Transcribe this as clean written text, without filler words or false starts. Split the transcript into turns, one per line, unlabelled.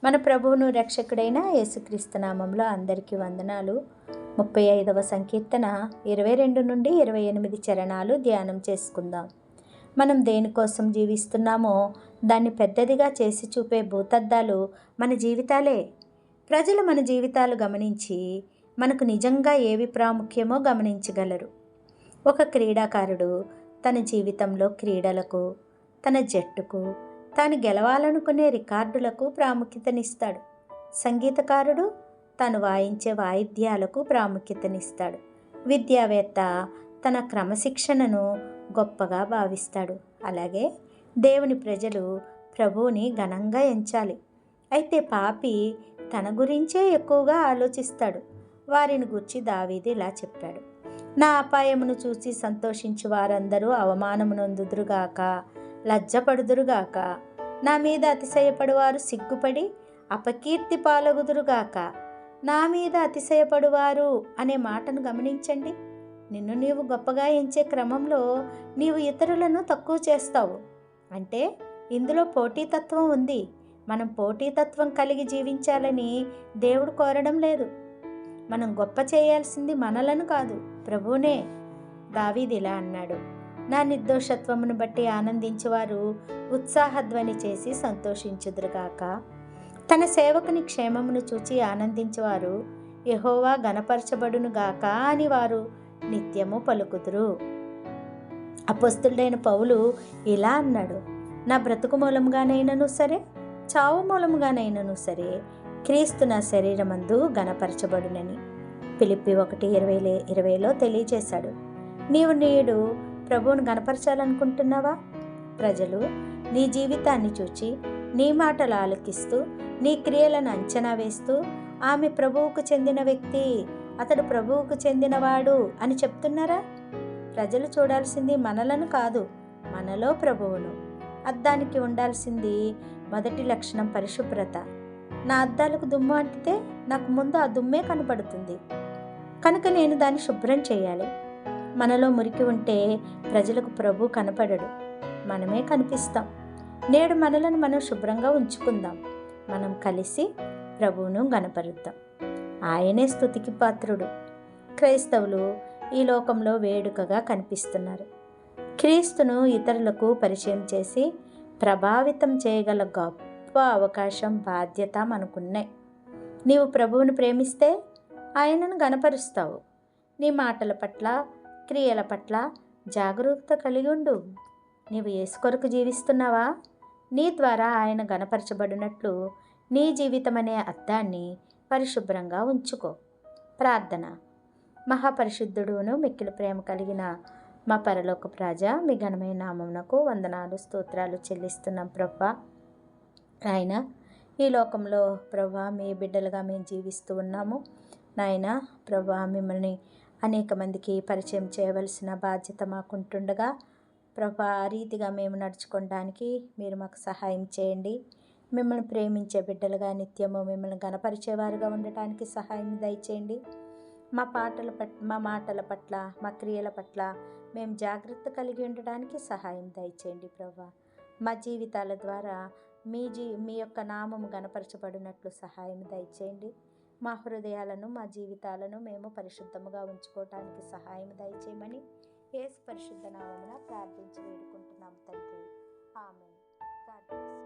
మన ప్రభువును రక్షకుడైన యేసుక్రీస్తు నామంలో అందరికీ వందనాలు. 35వ సంకీర్తన 22 నుండి 28 చరణాలు ధ్యానం చేసుకుందాం. మనం దేనికోసం జీవిస్తున్నామో దాన్ని పెద్దదిగా చేసి చూపే భూతద్దాలు మన జీవితాలే. ప్రజలు మన జీవితాలు గమనించి మనకు నిజంగా ఏవి ప్రాముఖ్యమో గమనించగలరు. ఒక క్రీడాకారుడు తన జీవితంలో క్రీడలకు, తన జట్టుకు, తాను గెలవాలనుకునే రికార్డులకు ప్రాముఖ్యతనిస్తాడు. సంగీతకారుడు తాను వాయించే వాయిద్యాలకు ప్రాముఖ్యతనిస్తాడు. విద్యావేత్త తన క్రమశిక్షణను గొప్పగా భావిస్తాడు. అలాగే దేవుని ప్రజలు ప్రభువుని ఘనంగా ఎంచాలి. అయితే పాపి తన గురించే ఎక్కువగా ఆలోచిస్తాడు. వారిని గూర్చి దావీదు ఇలా చెప్పాడు: నా అపాయమును చూసి సంతోషించు వారందరూ అవమానమునొందుదురుగాక, లజ్జపడుదురుగాక. నా మీద అతిశయపడువారు సిగ్గుపడి అపకీర్తి పాలగుదురుగాక. నా మీద అతిశయపడువారు అనే మాటను గమనించండి. నిన్ను నీవు గొప్పగా ఎంచే క్రమంలో నీవు ఇతరులను తక్కువ చేస్తావు. అంటే ఇందులో పోటీతత్వం ఉంది. మనం పోటీతత్వం కలిగి జీవించాలని దేవుడు కోరడం లేదు. మనం గొప్ప చేయాల్సింది మనలను కాదు, ప్రభువునే. దావీదు ఇలా అన్నాడు: నా నిర్దోషత్వమును బట్టి ఆనందించేవారు ఉత్సాహధ్వని చేసి సంతోషించుదురుగాక. తన సేవకుని క్షేమమును చూచి ఆనందించేవారు యెహోవా ఘనపరచబడునుగాక అని వారు నిత్యము పలుకుదురు. అపొస్తలుడైన పౌలు ఇలా అన్నాడు: నా బ్రతుకు మూలముగానైనను సరే, చావు మూలముగానైనను సరే, క్రీస్తు నా శరీరమందు ఘనపరచబడునని ఫిలిప్పి 1:20లో తెలియజేశాడు. నీవు నేడు ప్రభువును ఘనపరచాలనుకుంటున్నావా? ప్రజలు నీ జీవితాన్ని చూచి, నీ మాటలు ఆలకిస్తూ, నీ క్రియలను అంచనా వేస్తూ, ఆమె ప్రభువుకు చెందిన వ్యక్తి, అతడు ప్రభువుకు చెందినవాడు అని చెప్తున్నారా? ప్రజలు చూడాల్సింది మనలను కాదు, మనలో ప్రభువును. అద్దానికి ఉండాల్సింది మొదటి లక్షణం పరిశుభ్రత. నా అద్దాలకు దుమ్ము అంటితే నాకు ముందు ఆ దుమ్మే కనపడుతుంది, కనుక నేను దాన్ని శుభ్రం చేయాలి. మనలో మురికి ఉంటే ప్రజలకు ప్రభు కనపడడు, మనమే కనిపిస్తాం. నేడు మనలను మనం శుభ్రంగా ఉంచుకుందాం. మనం కలిసి ప్రభువును ఘనపరుద్దాం. ఆయనే స్తుతికి పాత్రుడు. క్రైస్తవులు ఈ లోకంలో వేడుకగా కనిపిస్తున్నారు. క్రీస్తును ఇతరులకు పరిచయం చేసి ప్రభావితం చేయగల గొప్ప అవకాశం, బాధ్యత మనకున్నాయి. నీవు ప్రభువును ప్రేమిస్తే ఆయనను ఘనపరుస్తావు. నీ మాటల పట్ల, క్రియల పట్ల జాగరూకత కలిగి ఉండు. నీవు యేసు కొరకు జీవిస్తున్నావా? నీ ద్వారా ఆయన ఘనపరచబడినట్లు నీ జీవితం అనే అద్దాన్ని పరిశుభ్రంగా ఉంచుకో. ప్రార్థన. మహాపరిశుద్ధుడును మిక్కిలి ప్రేమ కలిగిన మా పరలోకపు రాజా, మీ ఘనమైన నామమునకు వందనాలు, స్తోత్రాలు చెల్లిస్తున్నాం ప్రభువా. నాయన, ఈ లోకంలో ప్రభువా మీ బిడ్డలుగా మేము జీవిస్తూ ఉన్నాము. నాయన ప్రభువా, మిమ్మల్ని అనేక మందికి పరిచయం చేయవలసిన బాధ్యత మాకుంటుండగా ప్రభువా, ఆ రీతిగా మేము నడుచుకోవడానికి మీరు మాకు సహాయం చేయండి. మిమ్మల్ని ప్రేమించే బిడ్డలుగా నిత్యము మిమ్మల్ని ఘనపరిచేవారుగా ఉండటానికి సహాయం దయచేయండి. మా మాటల పట్ల, మా క్రియల పట్ల మేము జాగ్రత్త కలిగి ఉండడానికి సహాయం దయచేయండి ప్రభువా. మా జీవితాల ద్వారా మీ యొక్క నామము ఘనపరచబడినట్లు సహాయం దయచేయండి. మా హృదయాలను, మా జీవితాలను మేము పరిశుద్ధముగా ఉంచుకోవటానికి సహాయం దయచేయమని యేసు పరిశుద్ధ నామమున ప్రార్థించి వేడుకుంటున్నాం తండ్రి. ఆమేన్. God bless.